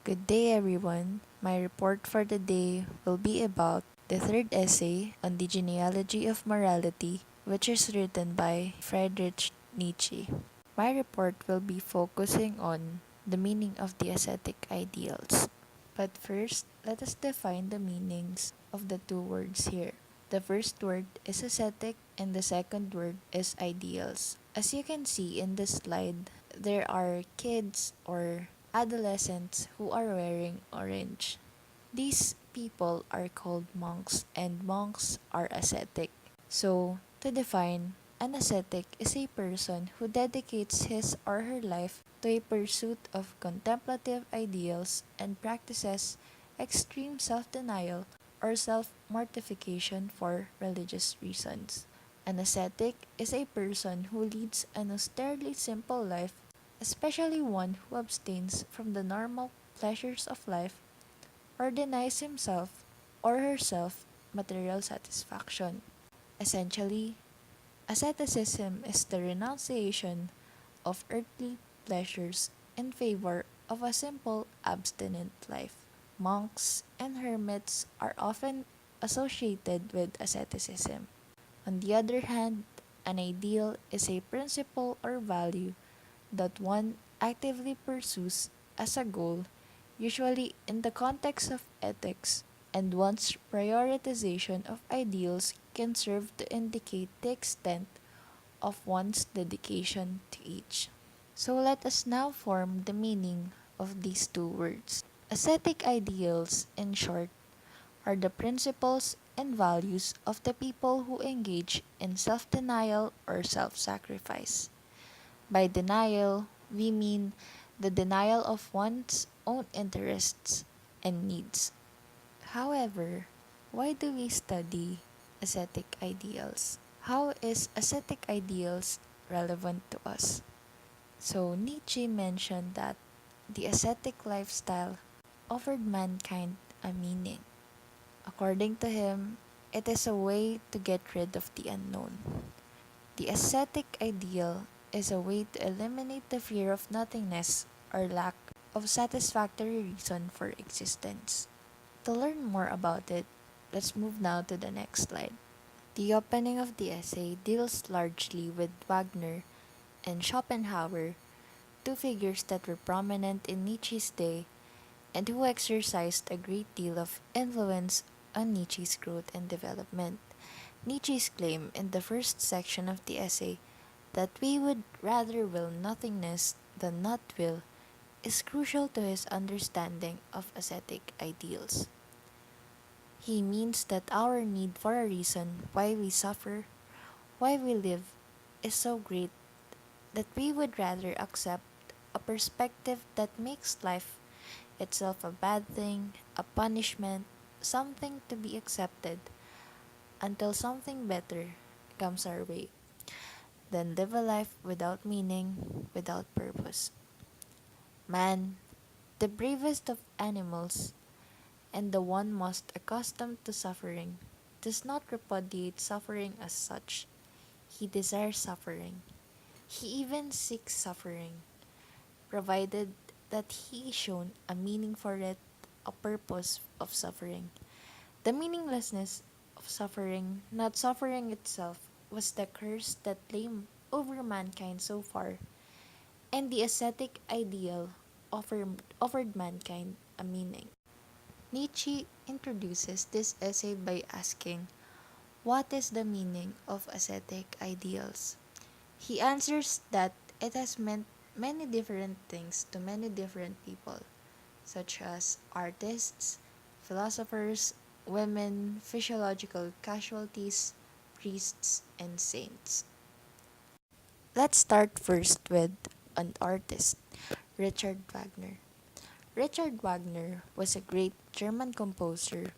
Good day, everyone. My report for the day will be about the third essay on the genealogy of morality, which is written by Friedrich Nietzsche. My report will be focusing on the meaning of the ascetic ideals. But first, let us define the meanings of the two words here. The first word is ascetic and the second word is ideals. As you can see in this slide, there are kids or adolescents who are wearing orange. These people are called monks and monks are ascetic. So, to define, an ascetic is a person who dedicates his or her life to a pursuit of contemplative ideals and practices extreme self-denial or self-mortification for religious reasons. An ascetic is a person who leads an austerely simple life, especially one who abstains from the normal pleasures of life or denies himself or herself material satisfaction. Essentially, asceticism is the renunciation of earthly pleasures in favor of a simple abstinent life. Monks and hermits are often associated with asceticism. On the other hand, an ideal is a principle or value that one actively pursues as a goal, usually in the context of ethics, and one's prioritization of ideals can serve to indicate the extent of one's dedication to each. So let us now form the meaning of these two words. Ascetic ideals, in short, are the principles and values of the people who engage in self-denial or self-sacrifice. By denial, we mean the denial of one's own interests and needs. However, why do we study ascetic ideals? How is ascetic ideals relevant to us? So Nietzsche mentioned that the ascetic lifestyle offered mankind a meaning. According to him, it is a way to get rid of the unknown. The ascetic ideal is a way to eliminate the fear of nothingness or lack of satisfactory reason for existence. To learn more about it, let's move now to the next slide. The opening of the essay deals largely with Wagner and Schopenhauer, two figures that were prominent in Nietzsche's day and who exercised a great deal of influence on Nietzsche's growth and development. Nietzsche's claim in the first section of the essay that we would rather will nothingness than not will is crucial to his understanding of ascetic ideals. He means that our need for a reason why we suffer, why we live, is so great that we would rather accept a perspective that makes life itself a bad thing, a punishment, something to be accepted until something better comes our way, than live a life without meaning, without purpose. Man, the bravest of animals, and the one most accustomed to suffering, does not repudiate suffering as such. He desires suffering. He even seeks suffering, provided that he is shown a meaning for it, a purpose of suffering. The meaninglessness of suffering, not suffering itself, was the curse that lay over mankind so far, and the ascetic ideal offered mankind a meaning. Nietzsche introduces this essay by asking, what is the meaning of ascetic ideals? He answers that it has meant many different things to many different people, such as artists, philosophers, women, physiological casualties, priests, and saints. Let's start first with an artist, Richard Wagner. Richard Wagner was a great German composer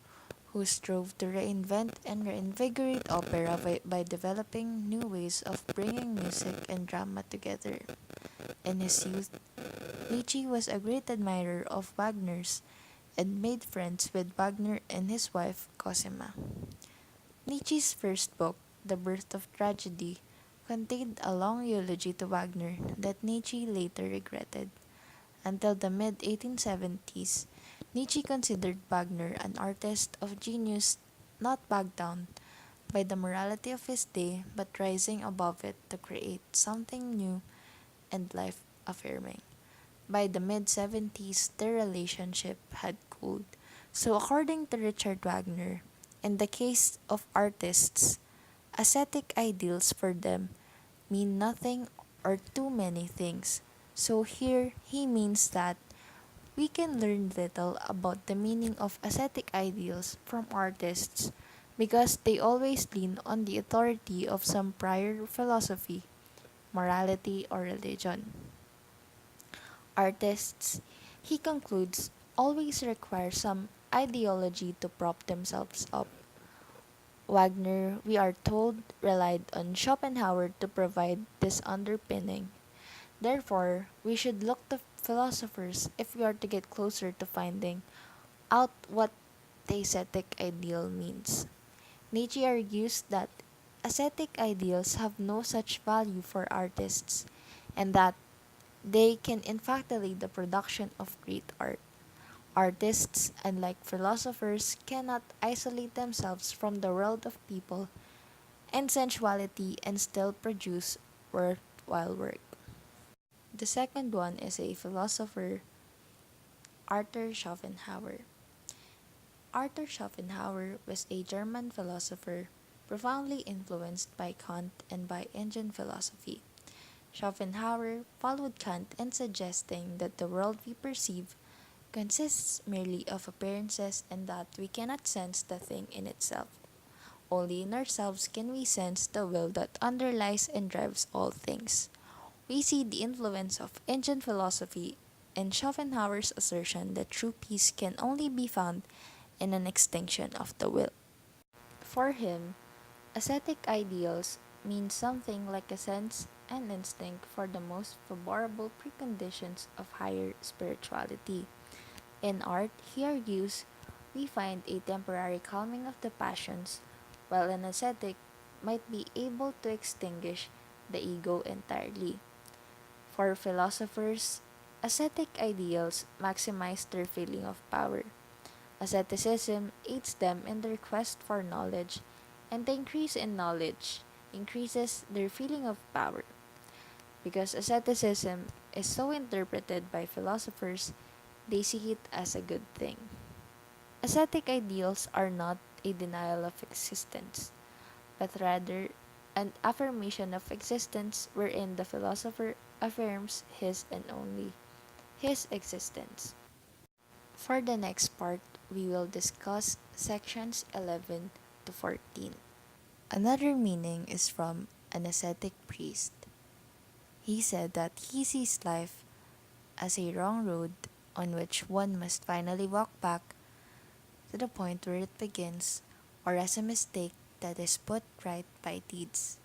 who strove to reinvent and reinvigorate opera by developing new ways of bringing music and drama together. In his youth, Nietzsche was a great admirer of Wagner's and made friends with Wagner and his wife Cosima. Nietzsche's first book, The Birth of Tragedy, contained a long eulogy to Wagner that Nietzsche later regretted. Until the mid 1870s, Nietzsche considered Wagner an artist of genius not bogged down by the morality of his day but rising above it to create something new and life affirming. By the mid 70s, their relationship had cooled. So, according to Richard Wagner, in the case of artists, ascetic ideals for them mean nothing or too many things. So, here he means that we can learn little about the meaning of ascetic ideals from artists because they always lean on the authority of some prior philosophy, morality, or religion. Artists, he concludes, always require some ideology to prop themselves up. Wagner, we are told, relied on Schopenhauer to provide this underpinning. Therefore, we should look to philosophers if we are to get closer to finding out what the ascetic ideal means. Nietzsche argues that ascetic ideals have no such value for artists, and that they can in fact delay the production of great art. Artists, unlike philosophers, cannot isolate themselves from the world of people and sensuality and still produce worthwhile work. The second one is a philosopher, Arthur Schopenhauer. Arthur Schopenhauer was a German philosopher profoundly influenced by Kant and by ancient philosophy. Schopenhauer followed Kant in suggesting that the world we perceive consists merely of appearances and that we cannot sense the thing in itself. Only in ourselves can we sense the will that underlies and drives all things. We see the influence of ancient philosophy in Schopenhauer's assertion that true peace can only be found in an extinction of the will. For him, ascetic ideals mean something like a sense and instinct for the most favorable preconditions of higher spirituality. In art, he argues, we find a temporary calming of the passions, while an ascetic might be able to extinguish the ego entirely. For philosophers, ascetic ideals maximize their feeling of power. Asceticism aids them in their quest for knowledge, and the increase in knowledge increases their feeling of power. Because asceticism is so interpreted by philosophers, they see it as a good thing. Ascetic ideals are not a denial of existence, but rather an affirmation of existence wherein the philosopher affirms his and only his existence. For the next part, we will discuss sections 11 to 14. Another meaning is from an ascetic priest. He said that he sees life as a wrong road on which one must finally walk back to the point where it begins, or as a mistake that is put right by deeds.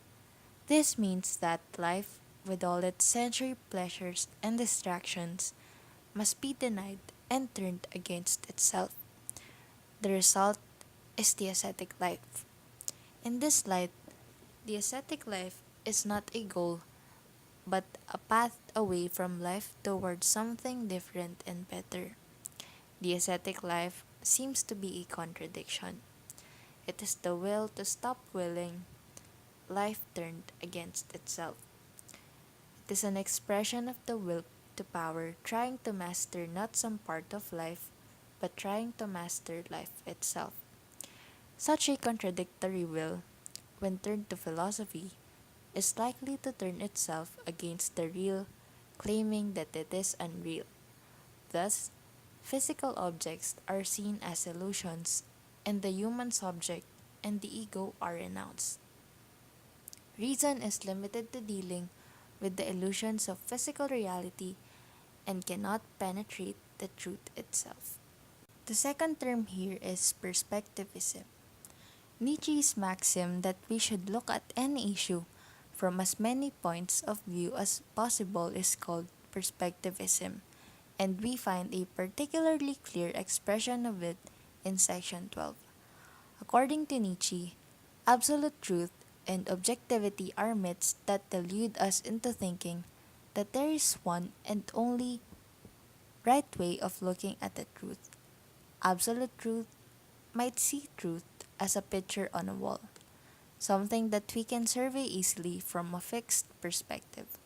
This means that life, with all its sensory pleasures and distractions, must be denied and turned against itself. The result is the ascetic life. In this light, the ascetic life is not a goal, but a path away from life towards something different and better. The ascetic life seems to be a contradiction. It is the will to stop willing, life turned against itself. It is an expression of the will to power trying to master not some part of life, but trying to master life itself. Such a contradictory will, when turned to philosophy, is likely to turn itself against the real, claiming that it is unreal. Thus, physical objects are seen as illusions, and the human subject and the ego are renounced. Reason is limited to dealing with the illusions of physical reality and cannot penetrate the truth itself. The second term here is perspectivism. Nietzsche's maxim that we should look at any issue from as many points of view as possible is called perspectivism, and we find a particularly clear expression of it in section 12. According to Nietzsche, absolute truth and objectivity are myths that delude us into thinking that there is one and only right way of looking at the truth. Absolute truth might see truth as a picture on a wall, something that we can survey easily from a fixed perspective.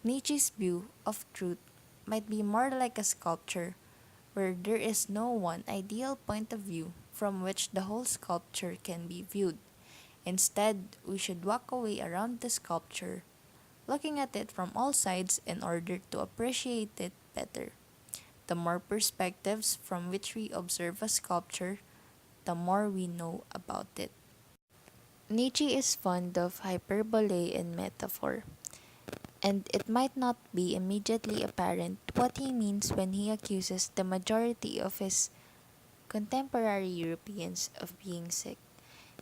Nietzsche's view of truth might be more like a sculpture where there is no one ideal point of view from which the whole sculpture can be viewed. Instead, we should walk away around the sculpture, looking at it from all sides in order to appreciate it better. The more perspectives from which we observe a sculpture, the more we know about it. Nietzsche is fond of hyperbole and metaphor, and it might not be immediately apparent what he means when he accuses the majority of his contemporary Europeans of being sick.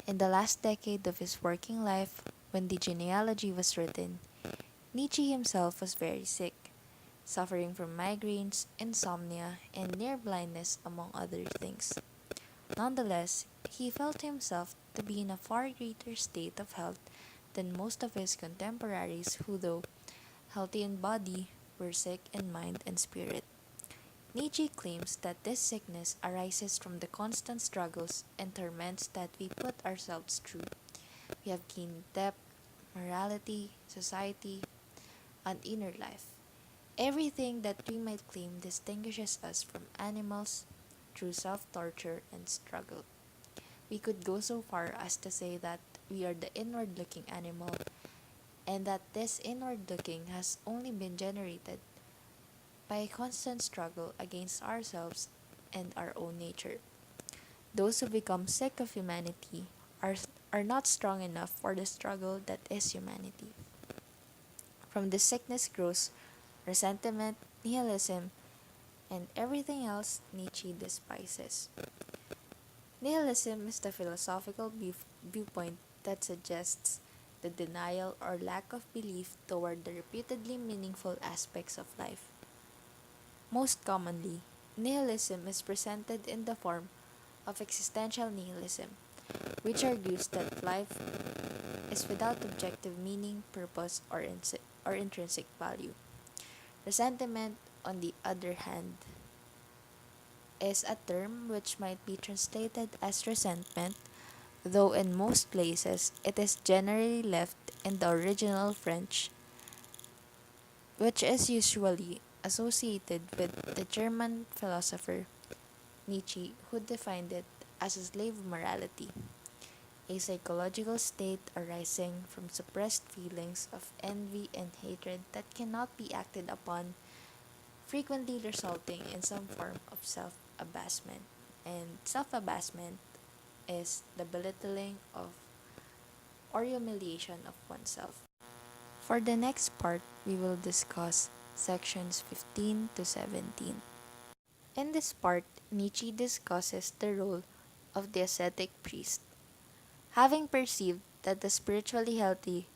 In the last decade of his working life, when the genealogy was written, Nietzsche himself was very sick, suffering from migraines, insomnia, and near blindness, among other things. Nonetheless, he felt himself to be in a far greater state of health than most of his contemporaries who, though healthy in body, were sick in mind and spirit. Nietzsche claims that this sickness arises from the constant struggles and torments that we put ourselves through. We have gained depth, morality, society, and inner life. Everything that we might claim distinguishes us from animals through self-torture and struggle. We could go so far as to say that we are the inward-looking animal, and that this inward-looking has only been generated by a constant struggle against ourselves and our own nature. Those who become sick of humanity are not strong enough for the struggle that is humanity. From this sickness grows resentment, nihilism, and everything else Nietzsche despises. Nihilism is the philosophical viewpoint that suggests the denial or lack of belief toward the reputedly meaningful aspects of life. Most commonly, nihilism is presented in the form of existential nihilism, which argues that life is without objective meaning, purpose, or intrinsic value. Resentment, on the other hand, is a term which might be translated as resentment, though in most places it is generally left in the original French, which is usually associated with the German philosopher Nietzsche, who defined it as a slave morality, a psychological state arising from suppressed feelings of envy and hatred that cannot be acted upon, frequently resulting in some form of self-abasement. And self-abasement is the belittling of or humiliation of oneself. For the next part, we will discuss sections 15 to 17. In this part, Nietzsche discusses the role of the ascetic priest. Having perceived that the spiritually healthy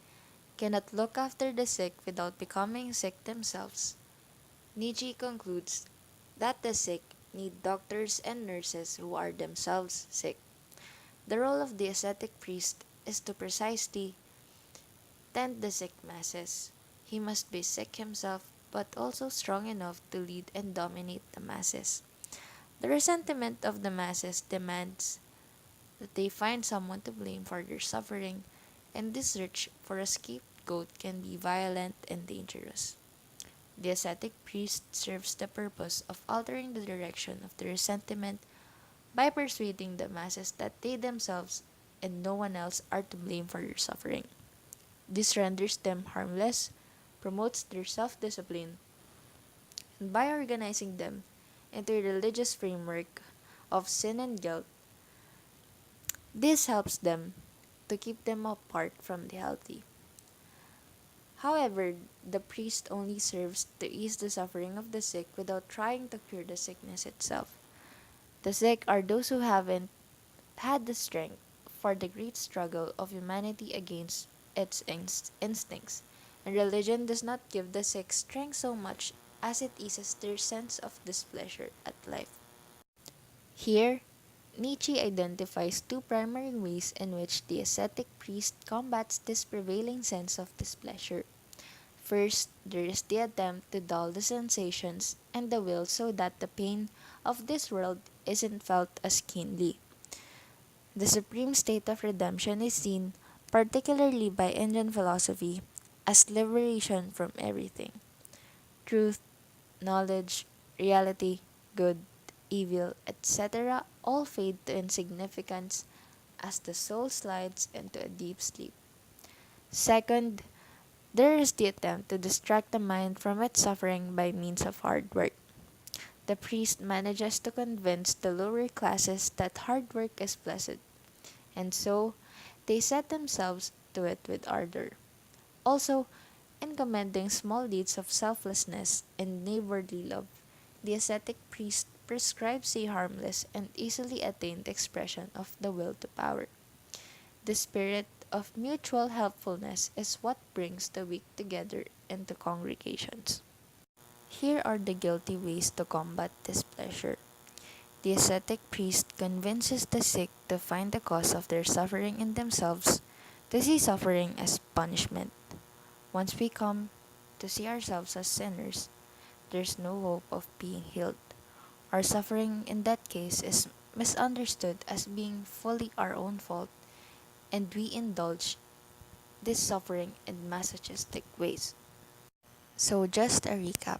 cannot look after the sick without becoming sick themselves, Nietzsche concludes that the sick need doctors and nurses who are themselves sick. The role of the ascetic priest is to precisely tend the sick masses. He must be sick himself, but also strong enough to lead and dominate the masses. The resentment of the masses demands that they find someone to blame for their suffering, and this search for a scapegoat can be violent and dangerous. The ascetic priest serves the purpose of altering the direction of the resentment by persuading the masses that they themselves and no one else are to blame for their suffering. This renders them harmless, promotes their self-discipline, and by organizing them into a religious framework of sin and guilt, this helps them to keep them apart from the healthy. However, the priest only serves to ease the suffering of the sick without trying to cure the sickness itself. The sick are those who haven't had the strength for the great struggle of humanity against its instincts, and religion does not give the sick strength so much as it eases their sense of displeasure at life. Here, Nietzsche identifies two primary ways in which the ascetic priest combats this prevailing sense of displeasure. First, there is the attempt to dull the sensations and the will so that the pain of this world isn't felt as keenly. The supreme state of redemption is seen, particularly by Indian philosophy, as liberation from everything. Truth, knowledge, reality, good, evil, etc. all fade to insignificance as the soul slides into a deep sleep. Second, there is the attempt to distract the mind from its suffering by means of hard work. The priest manages to convince the lower classes that hard work is blessed, and so they set themselves to it with ardor. Also, in commending small deeds of selflessness and neighborly love, the ascetic priest prescribes a harmless and easily attained expression of the will to power. The spirit of mutual helpfulness is what brings the weak together into congregations. Here are the guilty ways to combat displeasure. The ascetic priest convinces the sick to find the cause of their suffering in themselves, to see suffering as punishment. Once we come to see ourselves as sinners, there's no hope of being healed. Our suffering in that case is misunderstood as being fully our own fault, and we indulge this suffering in masochistic ways. So, just a recap.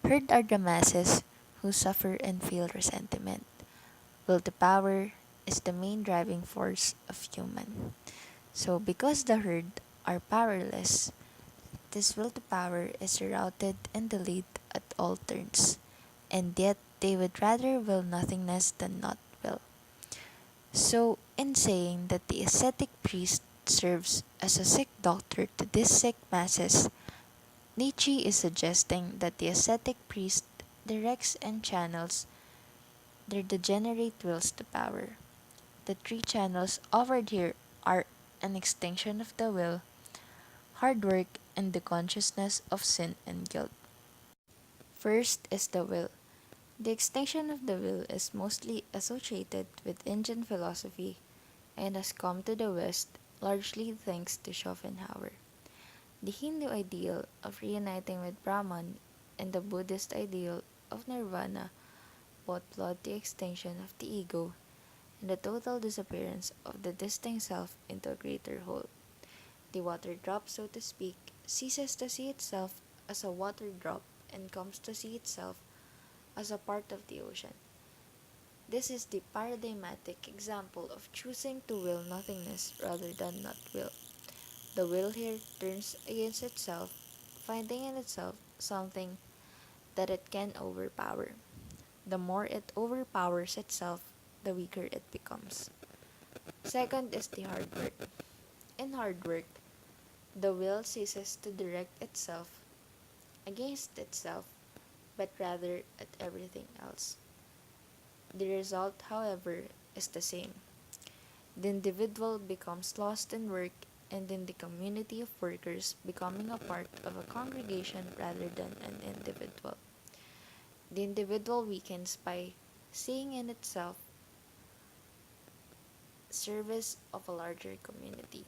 Herd are the masses who suffer and feel resentment. Will to power is the main driving force of human. So, because the herd are powerless, this will to power is routed and delayed at all turns, and yet they would rather will nothingness than not will. So, in saying that the ascetic priest serves as a sick doctor to these sick masses, Nietzsche is suggesting that the ascetic priest directs and channels their degenerate wills to power. The three channels offered here are an extinction of the will, hard work, and the consciousness of sin and guilt. First is the will. The extinction of the will is mostly associated with Indian philosophy and has come to the West largely thanks to Schopenhauer. The Hindu ideal of reuniting with Brahman and the Buddhist ideal of nirvana both plot the extinction of the ego and the total disappearance of the distinct self into a greater whole. The water drop, so to speak, ceases to see itself as a water drop and comes to see itself as a part of the ocean. This is the paradigmatic example of choosing to will nothingness rather than not will. The will here turns against itself, finding in itself something that it can overpower. The more it overpowers itself, the weaker it becomes. Second is the hard work. In hard work, the will ceases to direct itself against itself, but rather at everything else. The result, however, is the same. The individual becomes lost in work and in the community of workers becoming a part of a congregation rather than an individual. The individual weakens by seeing in itself service of a larger community.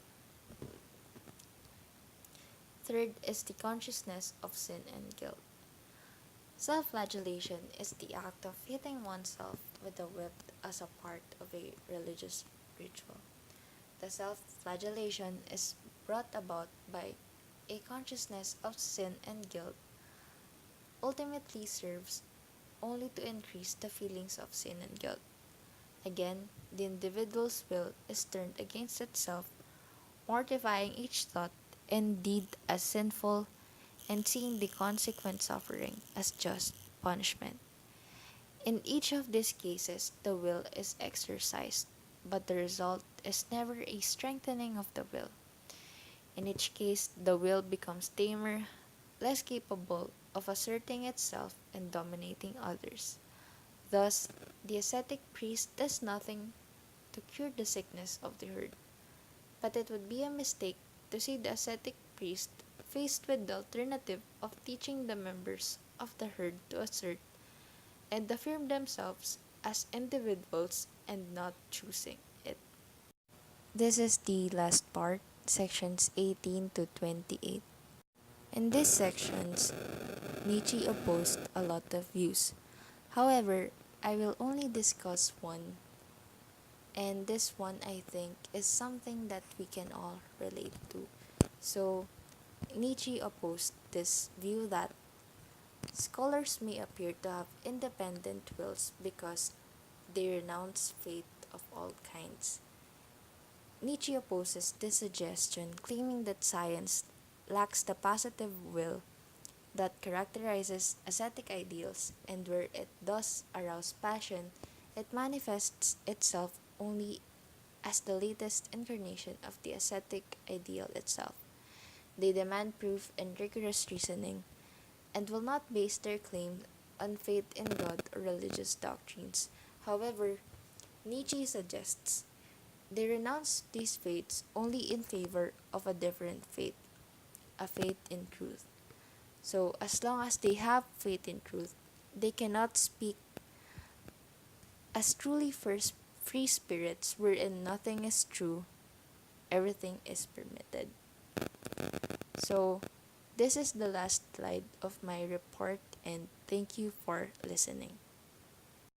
Third is the consciousness of sin and guilt. Self-flagellation is the act of hitting oneself with a whip as a part of a religious ritual. The self-flagellation is brought about by a consciousness of sin and guilt, ultimately serves only to increase the feelings of sin and guilt. Again, the individual's will is turned against itself, mortifying each thought and deed as sinful and seeing the consequent suffering as just punishment. In each of these cases, the will is exercised, but the result is never a strengthening of the will. In each case, the will becomes tamer, less capable of asserting itself and dominating others. Thus, the ascetic priest does nothing to cure the sickness of the herd. But it would be a mistake to see the ascetic priest faced with the alternative of teaching the members of the herd to assert and affirm themselves as individuals and not choosing it. This is the last part, sections 18 to 28. In these sections, Nietzsche opposed a lot of views. However, I will only discuss one, and this one I think is something that we can all relate to. So, Nietzsche opposed this view that scholars may appear to have independent wills because they renounce fate of all kinds. Nietzsche opposes this suggestion, claiming that science lacks the positive will that characterizes ascetic ideals, and where it does arouse passion, it manifests itself only as the latest incarnation of the ascetic ideal itself. They demand proof and rigorous reasoning, and will not base their claim on faith in God or religious doctrines. However, Nietzsche suggests they renounce these faiths only in favor of a different faith, a faith in truth. So, as long as they have faith in truth, they cannot speak as truly first free spirits wherein nothing is true, everything is permitted. So, this is the last slide of my report, and thank you for listening.